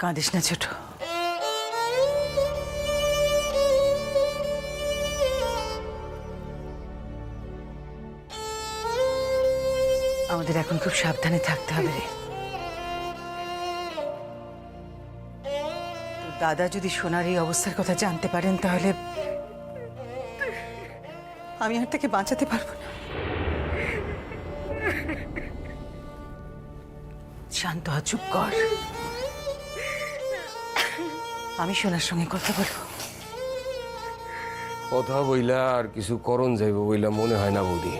কাঁদিস না ছোট। আমাদের এখন খুব সাবধানে থাকতে হবে রে। তোর দাদা যদি সোনার এই অবস্থার কথা জানতে পারেন তাহলে আমি আর তাকে বাঁচাতে পারবো না। শান্ত হ, চুপ কর। আমি সোনার সঙ্গে কথা বলবো। কথা বইলা আর কিছু করণ যাইব বইলা মনে হয় না বৌদি।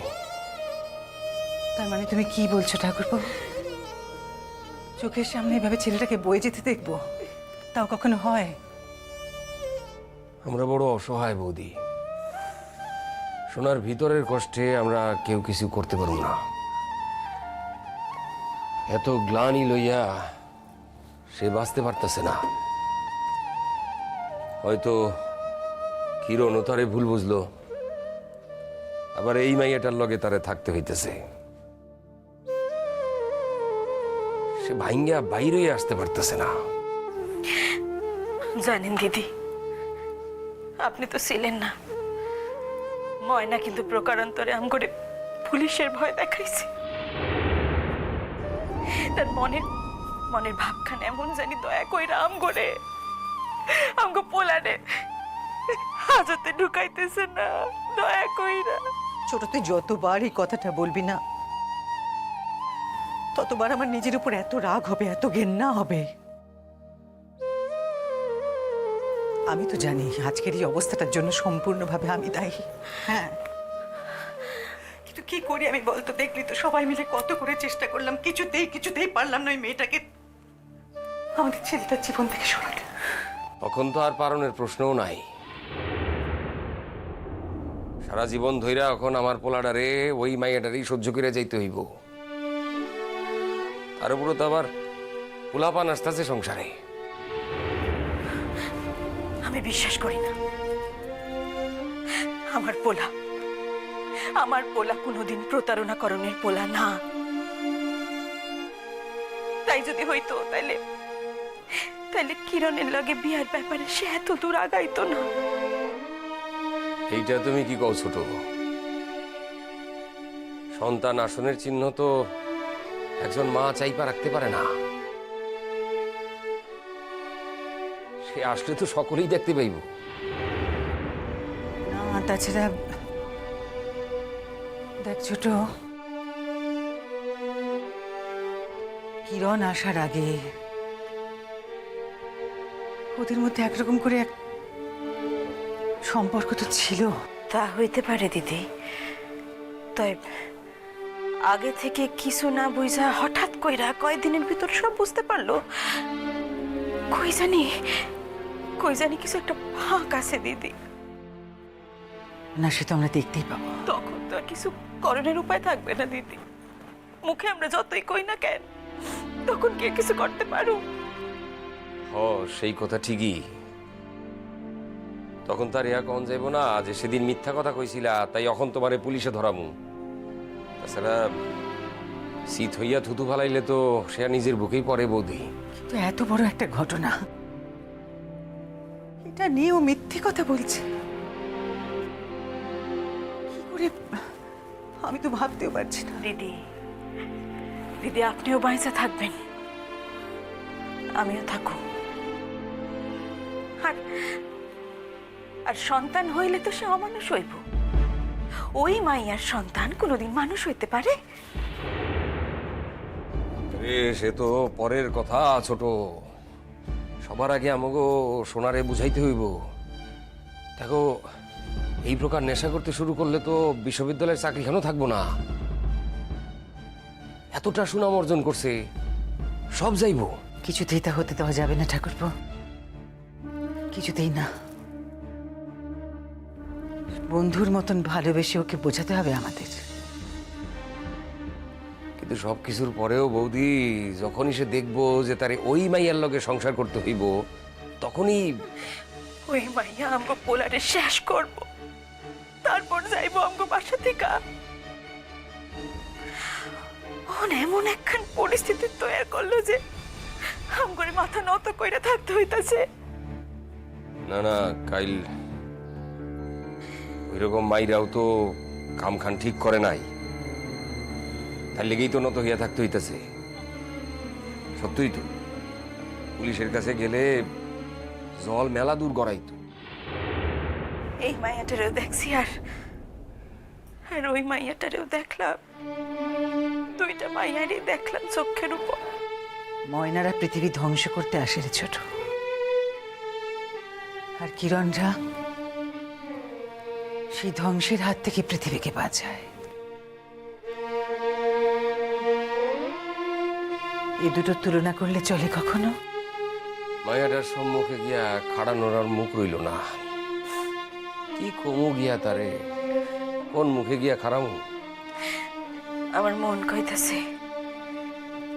তার মানে তুমি কি বলছো ঠাকুরবাবু? চোখের সামনে এভাবে ছেলেটাকে বয়ে যেতে দেখবো, তাও কখনো হয়? আমরা বড় অসহায় বৌদি। সোনার ভিতরের কষ্টে আমরা কেউ কিছু করতে পারব না। এত গ্লানি লইয়া সে বাঁচতে পারতেছে না। হয়তো কিরণও তারে ভুল বুঝলো, আবার এই মাইয়াটার লগে তারে থাকতে হইতেছে। সে ভাইঙ্গা বাইরে আসতে পারতেছে না। জানেন দিদি, আপনি তো ছিলেন না। ময়না কিন্তু প্রকারান্তরে আম করে পুলিশের ভয় দেখাইছে। তার মনের ভাবখান এমন জানি দয়া কইরা আম করে আমগো পোলারে হাজতে ঢুকাইতেছে না, দয়া কইরা। ছোট, তুই যতবার এই কথাটা বলবি না ততবার আমার নিজের উপর এত রাগ হবে, এত ঘেন্না হবে। আমি তো জানি আজকের এই অবস্থাটার জন্য সম্পূর্ণভাবে আমি দায়ী। হ্যাঁ, কিন্তু কি করি আমি বলতো? দেখলি তো সবাই মিলে কত করে চেষ্টা করলাম, কিছুতেই পারলাম না ওই মেয়েটাকে আমাদের ছেলেটার জীবন থেকে সরাতে। তখন তো আর পারণের প্রশ্নও নাই। সারা জীবন ধইরা এখন আমার পোলাডারে ওই মাইয়াটারই সহ্য করে যাইতে হইব। তার উপরে তো আবার পোলাপান আসতেছে সংসারে। আমি বিশ্বাস করি না আমার পোলা কোনোদিন প্রতারণা করণের পোলা না। তাই যদি হইতো তাইলে কিরণের লগে বিয়ার ব্যাপারে সে এত দূর আগাইতো না। এইটা তুমি কি কও ছোট? সন্তান আসনের চিহ্ন তো একজন মা চাইপা রাখতে পারে না। সে আসলে তো সকলেই দেখতে পাইব। না, তাছাড়া দেখ ছোট, কিরণ আসার আগে ওদের মধ্যে একরকম করে এক সম্পর্ক তো ছিল। তা হইতে পারে দিদি, তাই আগে থেকে কিছু না বুঝা হঠাৎ কইরা কয়দিনের ভিতর সব বুঝতে পারলো। কই জানি কিছু একটা ফাঁক আছে দিদি। না, সে তো আমরা দেখতেই পাবো। তখন তো আর কিছু করণের উপায় থাকবে না দিদি। মুখে আমরা যতই কই না কেন, তখন কি কিছু করতে পারো? সেই কথা ঠিকই। তখন তার ইয়া কন যাইব না যে সেদিন মিথ্যা কথা কইছিলা, তাই এখন তোমারে পুলিশে ধরামু। তাছাড়া শীত হইয়া থুতু ফালাইলে তো সে আর নিজের বুকেই পড়ে বৌদি। কিন্তু এত বড় একটা ঘটনা, এটা নিয়েও মিথ্যে কথা বলছে কি করে? আমি তো ভাবতেও পারছি না। দিদি আপনিও বাইসা থাকবেন, আমিও থাকো। আর সন্তান হইলে তো সে অমানুষ হইব। ওই মাইয়ার সন্তান কোনোদিন মানুষ হইতে পারে? সে তো পরের কথা ছোট। সবার আগে আমাকে সোনারে বুঝাইতে হইব। দেখো, এই প্রকার নেশা করতে শুরু করলে তো বিশ্ববিদ্যালয়ের চাকরি কেন থাকবো না? এতটা সুনাম অর্জন করছে, সব যাইব। কিছুতেই তা হতে দেওয়া যাবে না ঠাকুরপো, কিছুতেই না। বন্ধুর মতন ভালোবেসে ওকে বোঝাতে হবে আমাদের। কিন্তু সবকিছুর পরেও বৌদি, যখনই সে দেখবো যে তারে ওই মাইয়ার লগে সংসার করতে হইব, তখনই ওই মাইয়া আমগো পোলারে শেষ করব, তারপর যাইবো আমগো বাসা থেকে। এমন একখান পরিস্থিতি তৈরি করলো যে হাম করে মাথা নত কইরা থাকতে হইতাছে। না না, কাইল ওইরকম মাইরাও তো কাম খান ঠিক করে নাই, তার লেগেই তো নত হইয়া থাকতে হইতাছে। সত্যই তো, পুলিশের কাছে গেলে জল মেলা দূর গড়াইতো। এই মাইয়াটারেও দেখছি আর আর ওই মাইয়াটারেও দেখলাম, দুইটা মাইয়ারই দেখলাম চোখের উপর। ময়নারা পৃথিবী ধ্বংস করতে আসে রে ছোট, আর কিরণরা সেই ধ্বংসের হাত থেকে পৃথিবীকে বাঁচায়। এই দুটোর তুলনা করলে চলে কখনো? মায়াটার সম্মুখে গিয়া খাড়ানোর আর মুখ রইল না। কি কমু গিয়া তারে, কোন মুখে গিয়া খাড়ামু? আমার মন কইতেছে,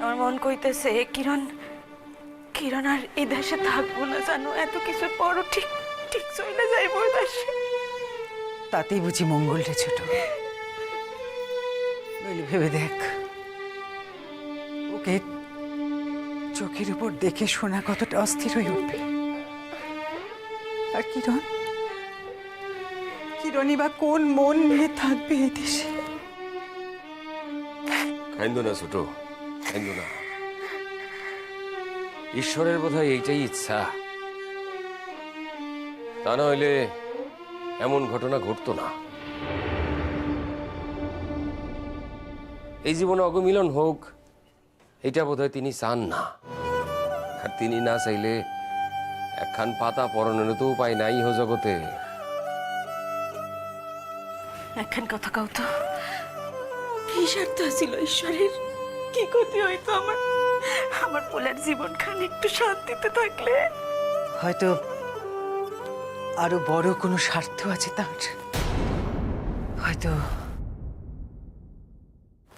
আমার মন কইতেছে কিরণ, কিরণ আর এই দেশে থাকবো না জানো, এত কিছুর পরও ঠিক ঠিক চলে যাইব ওই দেশে। তাতেই বুঝি মঙ্গল রে ছোট। নইলে ভেবে দেখ, ওকে চোখের উপর দেখে শোনা কতটা অস্থির হয়ে উঠবে। আর কিরণ, কিরণই বা কোন মন নিয়ে থাকবে এই দেশে? খাইন্দো না ছোট, খাইন্দো না। ঈশ্বরের বোধহয় এইটাই ইচ্ছা, তা না হইলে এমন ঘটনা ঘটতো না। এই জীবনে অগমিলন হোক, এটা বোধহয় তিনি চান না। আর তিনি না চাইলে একখান পাতা পরনের তো উপায় নাই হো জগতে। এখন কথা কও তো, কি স্বার্থ ছিল ঈশ্বরের? কি ক্ষতি হইতো আমার, আমার পোলার জীবন খান একটু শান্তিতে থাকলে? হয়তো আরো বড় কোনো স্বার্থ আছে তার, হয়তো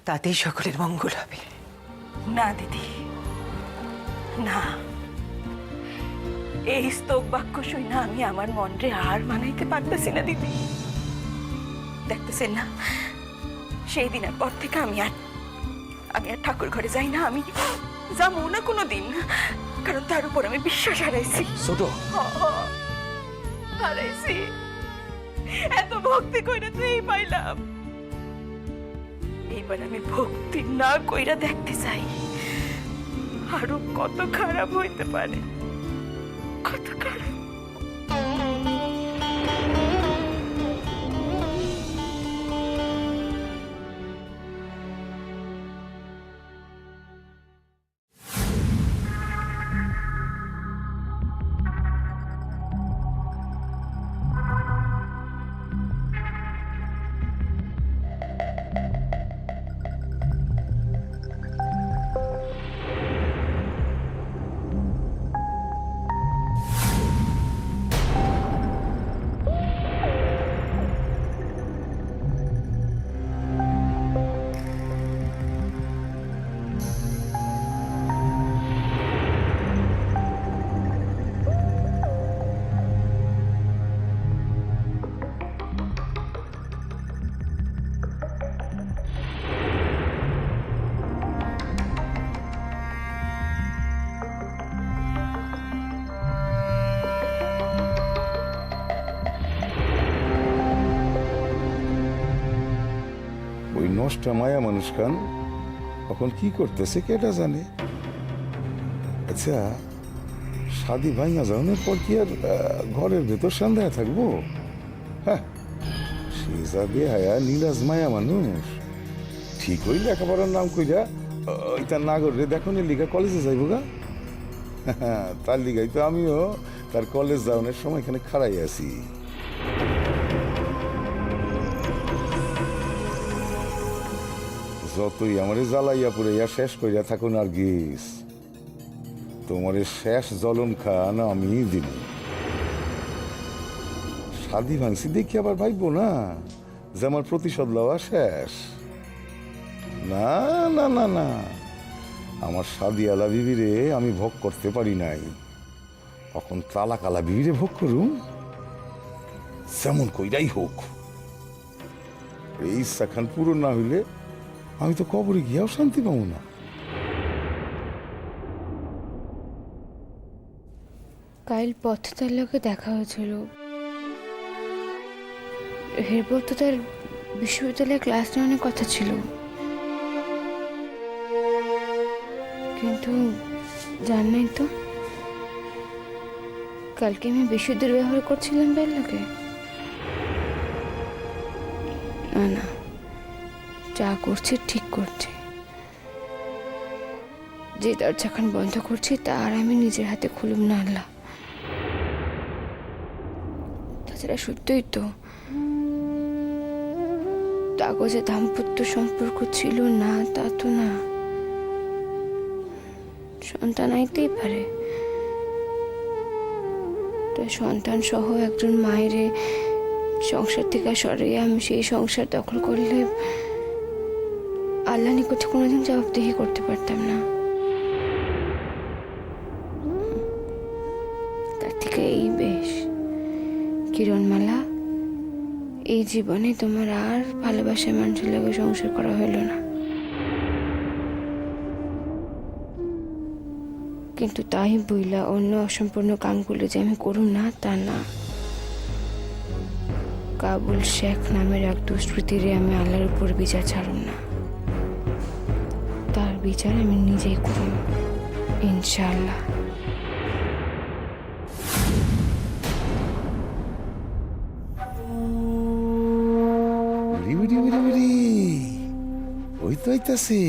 তাতেই সকলের মঙ্গল হবে। না দিদি, না, এই স্তব বাক্য শুই না আমি আমার মনরে আর মানাইতে পারতেছি না দিদি। দেখতেছেন না, সেই দিনের পর থেকে আমি আর ঠাকুর ঘরে যাই না, আমি যাবো না কোনো দিন, কারণ তার উপর আমি বিশ্বাস হারাইছি। ছোট, হারাইছি, এত ভক্তি কইরা তো এই পাইলাম, এইবার আমি ভক্তি না কইরা দেখতে চাই আরো কত খারাপ হইতে পারে, কত খারাপ। নষ্ট মায়া মানুষ খান এখন কি করতেছে কেটা জানে। আচ্ছা, শাদি ভাইয়া যাওয়ার পর কি আর ঘরের ভেতর সন্ধ্যায় থাকবো? হ্যাঁ, সে যা বেহায়া নীলাজ মায়া মানুষ, ঠিক হই লেখাপড়ার নাম কইরা ওই তার নাগরে দেখো লিগা কলেজে যাইব গা। তার লিগাই তো আমিও তার কলেজ যাওয়ানোর সময় এখানে খাড়াই আছি। যতই আমারে জ্বালাইয়া পুড়াইয়া শেষ করিয়া থাকুন আর গিস, তোমারে শেষ জলম খান আমি দিব। শাদি ভাঙছি দেখি আবার ভাইব না যে আমার প্রতিশোধ লওয়া শেষ। না না না না, আমার শাদিয়ালা বিবিরে আমি ভোগ করতে পারি নাই, এখন তালাকালা বিবিরে ভোগ করুম। যেমন কইরাই হোক, এই ইচ্ছা খান পূরণ না হইলে আমি তো কবরে গিয়াও শান্তি পাবো না। কাল পথতার লোকে দেখা হয়েছিল। এরপর তো তার বিশ্ববিদ্যালয়ে ক্লাস নেওয়ার কথা ছিল, কিন্তু জানাই তো কালকে আমি বেশি দুর্ব্যবহার করছিলাম বেল্লাকে। না না, যা করছি ঠিক করছি। যে দরজাখান বন্ধ করছি তার আমি নিজের হাতে খুলুম না আল্লাহ। তাছাড়া সত্যই তো কাগজে দাম্পত্য সম্পর্ক ছিল না তা তো না। সন্তান আইতেই পারে, তাই সন্তান সহ একজন মায়ের সংসার থেকে সরিয়ে আমি সেই সংসার দখল করলে আল্লাহ নিকটে কোনোদিন জবাবদিহি করতে পারতাম না। তার থেকে এই বেশ। কিরণমালা, এই জীবনে তোমার আর ভালোবাসার মানুষের লগে সংসার করা হইল না, কিন্তু তাই বইলা অন্য অসম্পূর্ণ কামগুলো যে আমি করুম না তা না। কাবুল শেখ নামের এক দুষ্কৃতীরে আমি আল্লাহর উপর বিচার ছাড়ুম না, তার বিচার আমি নিজেই করুম ইনশাআল্লাহ। ওই তো হইতাছে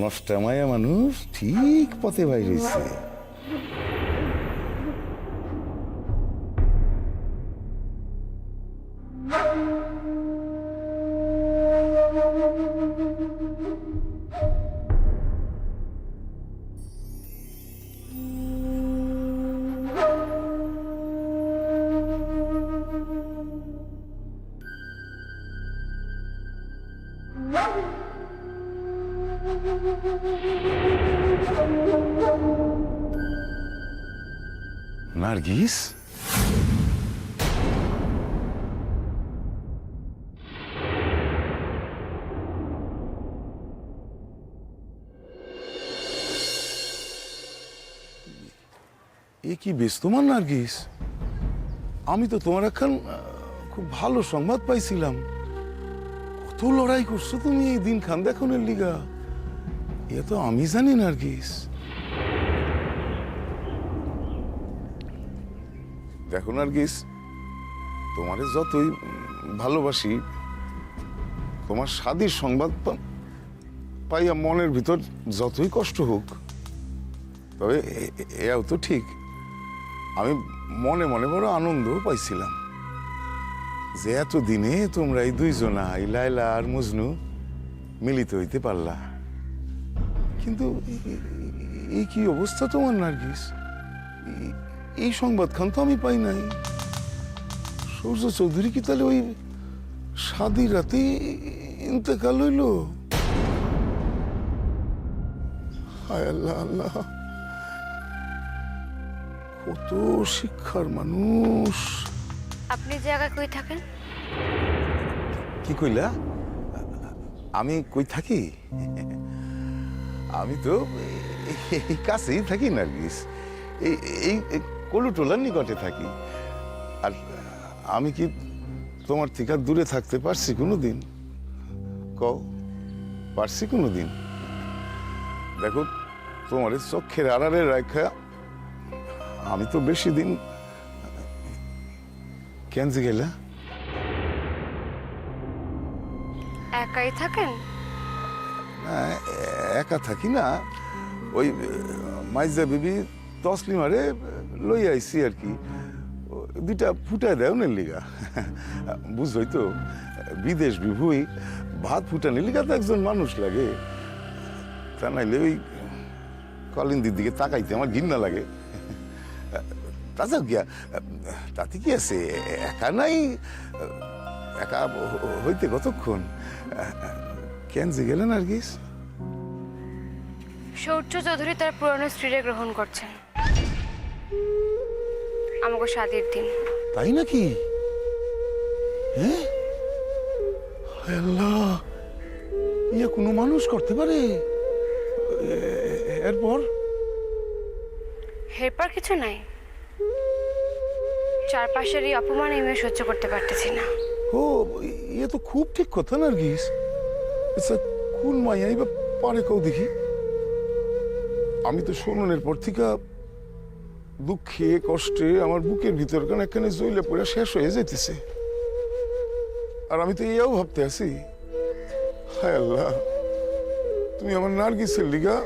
নষ্টা মায়া মানুষ ঠিক পথে বাইরেছে। নার্গিস, এ কি বেশ তোমার নার্গিস? আমি তো তোমার একখান খুব ভালো সংবাদ পাইছিলাম। কত লড়াই করছো তুমি এই দিন খান দেখনের লিগা, এ তো আমি জানি নার্গিস। দেখো নার্গিস, তোমারে যতই ভালোবাসি, তোমার শাদীর সংবাদ পাইয়া মনের ভিতর যতই কষ্ট হোক, তবে এও তো ঠিক আমি মনে মনে বড় আনন্দও পাইছিলাম যে এত দিনে তোমরা এই দুইজনা, এই লায়লা আর মজনু মিলিত হইতে পারলা। কিন্তু এই কি অবস্থা তোমার নার্গিস? এই সংবাদ খান তো আমি পাই নাই। সূর্য চৌধুরী কি তাহলে ওই শাদী রাতে ইন্তেকাল হইল? হায় আল্লাহ আল্লাহ, কত শিক্ষার মানুষ। আপনি জায়গায় কই থাকেন? কি কইলা? আমি কই থাকি? আমি তো এই কাছেই থাকি নার্গিস, এই কলুটোলার নিকটে থাকি। আর আমি কি তোমার থেকে দূরে থাকতে পারছি কোনোদিন? কও, পারছি কোনোদিন? দেখো, তোমার চোখের আড়ালে রাখা আমি তো বেশি দিন কেন যে গেলা? একাই থাকেন? না, একা থাকি না, ওই মাইজা বিবি তসলিমারে লই আইছি আর কি। দুইটা ফুটায় দেয় ওনের লিগা। বুঝবই তো, বিদেশ বিভুই ভাত ফুটানোর লিগা তো একজন মানুষ লাগে। তা নাইলে ওই কলিন্দির দিকে তাকাইতে আমার ঘৃণা লাগে। তাছাড়া গিয়া তাতে কি আছে, একা নাই, একা হইতে কতক্ষণ। কেন যে গেলেন নার্গিস? সূর্য চৌধুরী তার পুরনো স্ত্রীরে গ্রহণ করছেন আমাকে শাদীর দিন। তাই নাকি? হ্যাঁ, হায় আল্লাহ, ইয়া কোনো মানুষ করতে পারে? এরপর এরপর কিছু নাই, চারপাশের এই অপমান আমি সহ্য করতে পারতেছি না। ও এ তো খুব ঠিক কথা নার্গিস। আচ্ছা কোন মাইয়াই বা পারে কেউ দেখি। আমি তো শোনানোর পর থেকে দুঃখে কষ্টে আমার বুকের ভিতর একখানে জইলে পড়ে শেষ হয়ে যাইতেছে। আর আমি তো এও ভাবতে আছি, হায় আল্লাহ, তুমি আমার নার্গিসের লিগা।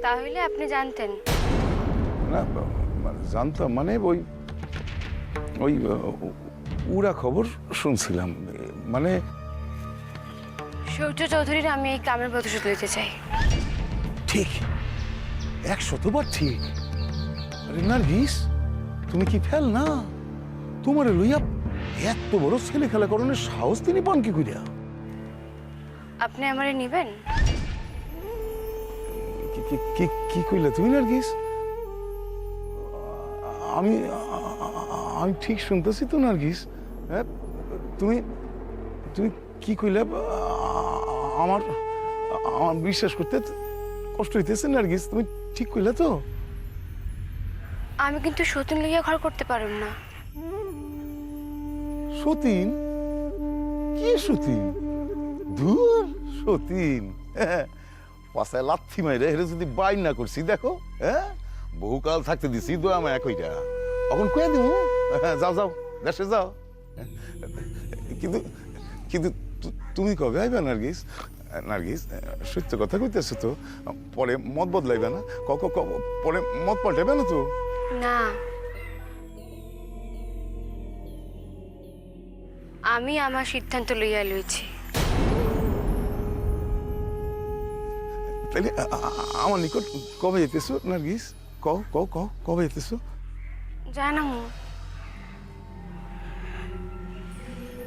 তাহলে আপনি জানতেন? না মানে জানতাম, মানে ওই ওই উড়া খবর শুনছিলাম। মানে সূর্য চৌধুরীর আমি এই কামের প্রতিশোধ নিতে চাই। ঠিক 100বার ঠিক। আরে নার্গিস, তুমি কি ফেল না? তোমার লইয়া এত বড় ছেলে খেলা করণের সাহস তিনি পান কি করিয়া? আপনি আমারে নিবেন? কি কইলা তুমি নার্গিস? আমি আমি ঠিক শুনতেছি তো নার্গিস। হ্যাঁ, তুমি তুমি কি কইলা? আমার আমার বিশ্বাস করতে কষ্ট হইতেছে নার্গিস। তুমি ঠিক কইলা তো? আমি কিন্তু সতীন লইয়া ঘর করতে পারব না। সতীন? কি সতীন? ধুর সতীন, পাশায় লাথি মাইরে হেরে যদি বাইন না করছি দেখো। হ্যাঁ, বহুকাল থাকতে দিছি দোয়া মায়া কইরা, এখন কয়ে দিব যাও যাও দেশে যাও। কিন্তু কিন্তু তুমি কবে আইবা নার্গিস? নার্গিস সত্য কথা কইতেছো তো? পরে মত বদলাইবে না? পরে মত পাল্টাইবে না তো? না, আমি আমার সিদ্ধান্ত লইয়া লইছি। তাইলে আমার নিকট কবে যেতেছো নার্গিস? কও কও কও কবে যেতেছো? জানামু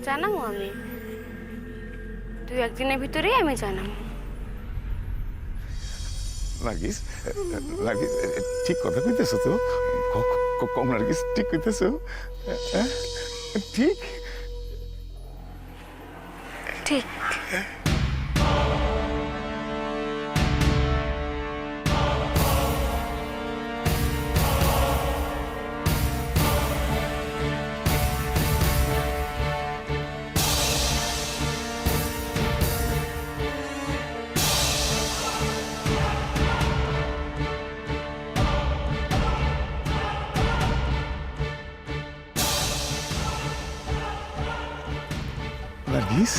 জানামু আমি 2-1 দিনের ভিতরেই আমি জানামু। নার্গিস, নার্গিস ঠিক কথা কইতেছো তো? কম নার্গিস, ঠিক কইতেছো? ঠিক ঠিক। নার্গিস,